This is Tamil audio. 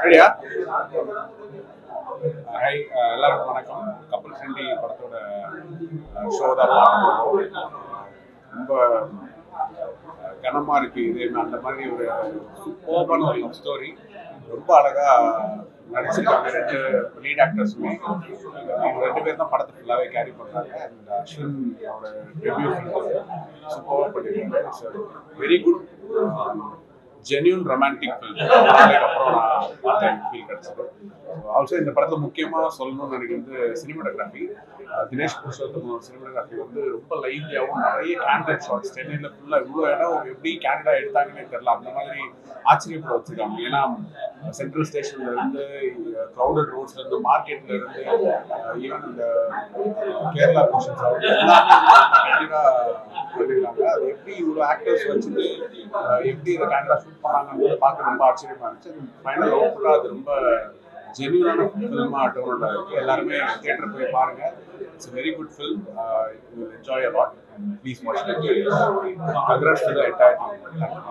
ரெடியா? ஹாய், எல்லாருக்கும் வணக்கம். கப்பல் ஃப்ரெண்ட்லி படத்தோட ஷோ தான் பார்க்க ரொம்ப கனமா இருக்கு. இதே அந்த மாதிரி ஒரு சூப்பரான ஒரு லவ் ஸ்டோரி. ரொம்ப அழகா நடிச்சிருக்காங்க ரெண்டு லீட் ஆக்டர்ஸுமே. அவங்க ரெண்டு பேர் தான் படத்தை ஃபுல்லாகவே கேரி பண்ணுறாங்க. அண்ட் அஸ்வின் அவரோட டெபியூ சூப்பராக பண்ணியிருக்காங்க. It's very good genuine romantic film. அப்புறம் நான் பார்த்தேன், எனக்கு ஃபீல் கிடைச்சது. ஆல்சோ இந்த படத்தில் முக்கியமாக சொல்லணும்னு நினைக்கிறது சினிமாட்டோகிராஃபி. தினேஷ் புருஷோத்தமோட சினிமாட்டோகிராஃபி வந்து ரொம்ப லைவ்லியாகவும் நிறைய கேண்டட் ஷாட்ஸ். சென்னையில் ஃபுல்லாக இவ்வளோ இடம் எப்படி கேண்டடா எடுத்தாங்கன்னே தெரியல. அந்த மாதிரி ஆச்சரியப்பட வச்சுருக்காங்க. ஏன்னா சென்ட்ரல் ஸ்டேஷன்ல இருந்து, க்ரௌடட் ரோட்ஸ்ல இருந்து, மார்க்கெட்ல இருந்து, ஈவன் இந்த கேரளா போர்ஷன்ஸ் எல்லாமே கேண்டடா பண்ணிருக்காங்க. அது எப்படி இவ்வளோ ஆக்டர்ஸ் வச்சுட்டு எப்படி இதை கேண்டடா ஷூட் பண்ணாங்கன்னு பார்க்க ரொம்ப ஆச்சரியமா இருந்துச்சு. ஃபைனல் அவுட்புட்டாக அது ரொம்ப ஜென்யூனான ஃபில்மா டோனோட இருக்கு. எல்லாருமே தியேட்டர் போய் பாருங்க. It's very good film. You will enjoy a lot. Please watch it. Congrats to the entire team.